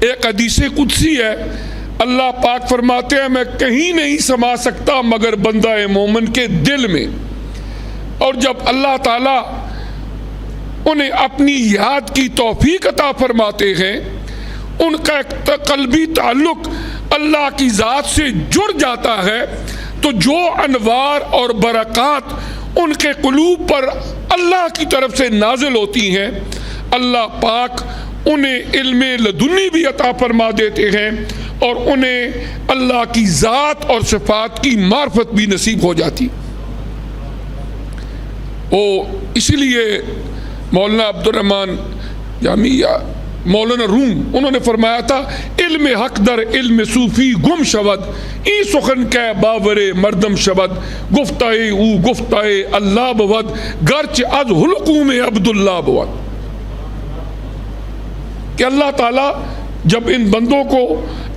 ایک حدیث قدسی ہے، اللہ پاک فرماتے ہیں میں کہیں نہیں سما سکتا مگر بندہ مومن کے دل میں. اور جب اللہ تعالیٰ انہیں اپنی یاد کی توفیق عطا فرماتے ہیں، ان کا ایک قلبی تعلق اللہ کی ذات سے جڑ جاتا ہے، تو جو انوار اور برکات ان کے قلوب پر اللہ کی طرف سے نازل ہوتی ہیں، اللہ پاک انہیں علم لدنی بھی عطا فرما دیتے ہیں اور انہیں اللہ کی ذات اور صفات کی معرفت بھی نصیب ہو جاتی. اسی لیے مولانا عبد الرحمن جامیہ مولانا روم انہوں نے فرمایا تھا، علم حق در علم صوفی گم شود، ای سخن کے باور مردم شود، گفتائے او گفتائے اللہ بود، گرچ از حلقوم عبداللہ بود. کہ اللہ تعالیٰ جب ان بندوں کو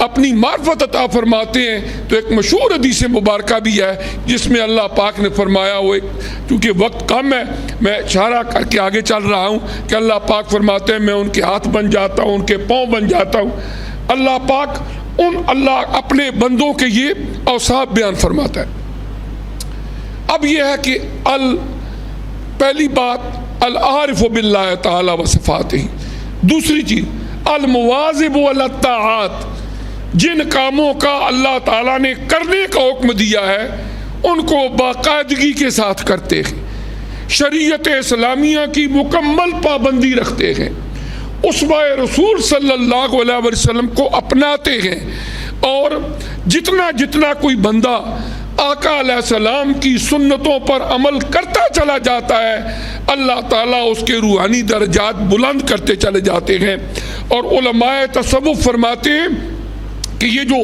اپنی معرفت عطا فرماتے ہیں تو ایک مشہور حدیث مبارکہ بھی ہے جس میں اللہ پاک نے فرمایا، وہ چونکہ وقت کم ہے میں اشارہ کر کے آگے چل رہا ہوں کہ اللہ پاک فرماتے ہیں میں ان کے ہاتھ بن جاتا ہوں، ان کے پاؤں بن جاتا ہوں. اللہ پاک اللہ اپنے بندوں کے یہ اوصاف بیان فرماتا ہے. اب یہ ہے کہ پہلی بات العارف باللہ تعالی و صفاتہ. دوسری چیز المواظب علی الطاعات، جن کاموں کا اللہ تعالیٰ نے کرنے کا حکم دیا ہے ان کو باقاعدگی کے ساتھ کرتے ہیں، شریعت اسلامیہ کی مکمل پابندی رکھتے ہیں، اسوہ رسول صلی اللہ علیہ وسلم کو اپناتے ہیں، اور جتنا کوئی بندہ آقا علیہ السلام کی سنتوں پر عمل کرتا چلا جاتا ہے اللہ تعالیٰ اس کے روحانی درجات بلند کرتے چلے جاتے ہیں. اور علماء تصوف فرماتے ہیں کہ یہ جو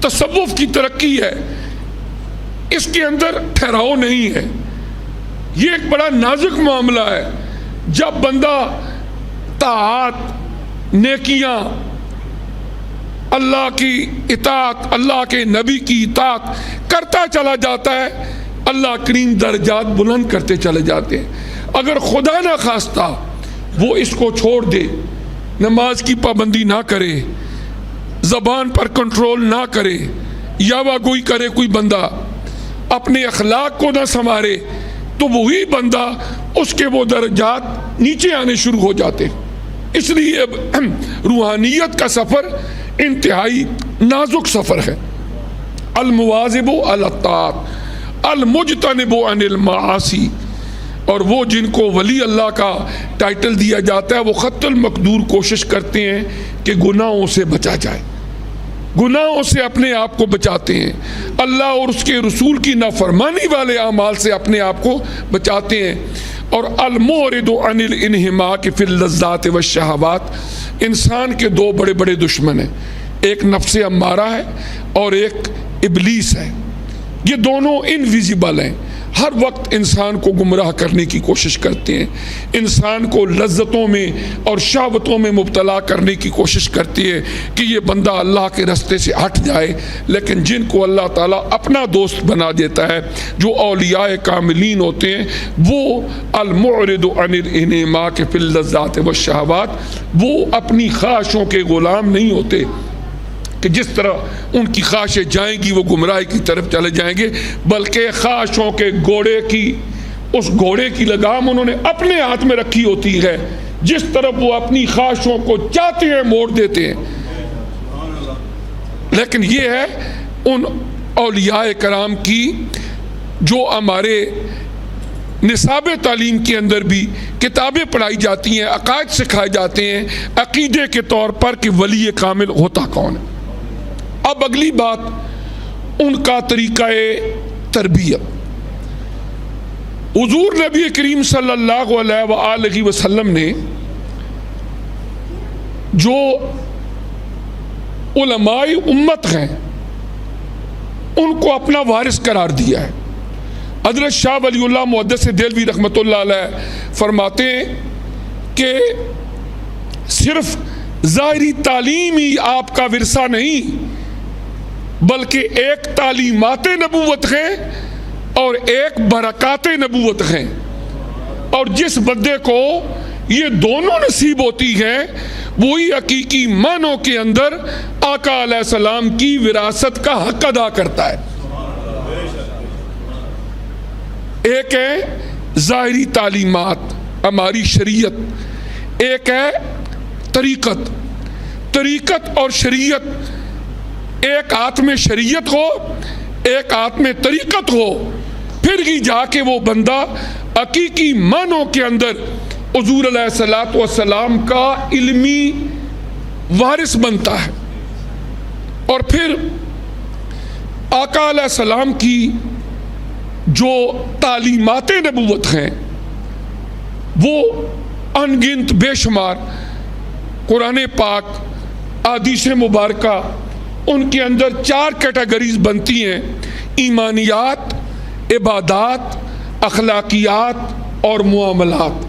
تصوف کی ترقی ہے اس کے اندر ٹھہراؤ نہیں ہے، یہ ایک بڑا نازک معاملہ ہے. جب بندہ طاعات، نیکیاں، اللہ کی اطاعت، اللہ کے نبی کی اطاعت کرتا چلا جاتا ہے اللہ کریم درجات بلند کرتے چلے جاتے ہیں. اگر خدا نہ خواستہ وہ اس کو چھوڑ دے، نماز کی پابندی نہ کرے، زبان پر کنٹرول نہ کرے، یاوہ گوئی کرے، کوئی بندہ اپنے اخلاق کو نہ سنوارے، تو وہی بندہ اس کے وہ درجات نیچے آنے شروع ہو جاتے. اس لیے روحانیت کا سفر انتہائی نازک سفر ہے. المواظب علی الطاعات المجتنب عن المعاصی، اور وہ جن کو ولی اللہ کا ٹائٹل دیا جاتا ہے وہ خط المقدور کوشش کرتے ہیں کہ گناہوں سے بچا جائے، گناہوں سے اپنے آپ کو بچاتے ہیں، اللہ اور اس کے رسول کی نافرمانی والے اعمال سے اپنے آپ کو بچاتے ہیں. اور المعرض عن الانہماک فی اللذات والشہوات، انسان کے دو بڑے بڑے دشمن ہیں، ایک نفس امارہ ہے اور ایک ابلیس ہے. یہ دونوں انویزیبل ہیں، ہر وقت انسان کو گمراہ کرنے کی کوشش کرتے ہیں، انسان کو لذتوں میں اور شہوتوں میں مبتلا کرنے کی کوشش کرتی ہے کہ یہ بندہ اللہ کے رستے سے ہٹ جائے. لیکن جن کو اللہ تعالیٰ اپنا دوست بنا دیتا ہے، جو اولیاء کاملین ہوتے ہیں، وہ المعرض عن الانہماک فی اللذات والشہوات، وہ اپنی خواہشوں کے غلام نہیں ہوتے کہ جس طرح ان کی خواہشیں جائیں گی وہ گمراہی کی طرف چلے جائیں گے، بلکہ خواہشوں کے گھوڑے کی لگام انہوں نے اپنے ہاتھ میں رکھی ہوتی ہے، جس طرف وہ اپنی خواہشوں کو چاہتے ہیں موڑ دیتے ہیں. لیکن یہ ہے ان اولیاء کرام کی جو ہمارے نصاب تعلیم کے اندر بھی کتابیں پڑھائی جاتی ہیں، عقائد سکھائے جاتے ہیں عقیدے کے طور پر کہ ولی کامل ہوتا کون ہے. اب اگلی بات ان کا طریقہ تربیت. حضور نبی کریم صلی اللہ علیہ وآلہ وسلم نے جو علماء امت ہیں ان کو اپنا وارث قرار دیا ہے. حضرت شاہ ولی اللہ محدث دہلوی رحمۃ اللہ علیہ فرماتے ہیں کہ صرف ظاہری تعلیم ہی آپ کا ورثہ نہیں، بلکہ ایک تعلیمات نبوت ہیں اور ایک برکات نبوت ہیں. اور جس بندے کو یہ دونوں نصیب ہوتی ہیں وہی حقیقی معنوں کے اندر آقا علیہ السلام کی وراثت کا حق ادا کرتا ہے۔ ایک ہے ظاہری تعلیمات، ہماری شریعت، ایک ہے طریقت۔ طریقت اور شریعت، ایک ہاتھ میں شریعت ہو ایک ہاتھ میں طریقت ہو، پھر ہی جا کے وہ بندہ حقیقی معنوں کے اندر حضور علیہ الصلوۃ والسلام کا علمی وارث بنتا ہے۔ اور پھر آقا علیہ السلام کی جو تعلیمات نبوت ہیں وہ ان گنت بے شمار، قرآن پاک، احادیث مبارکہ، ان کے اندر 4 کیٹیگریز بنتی ہیں: ایمانیات، عبادات، اخلاقیات اور معاملات۔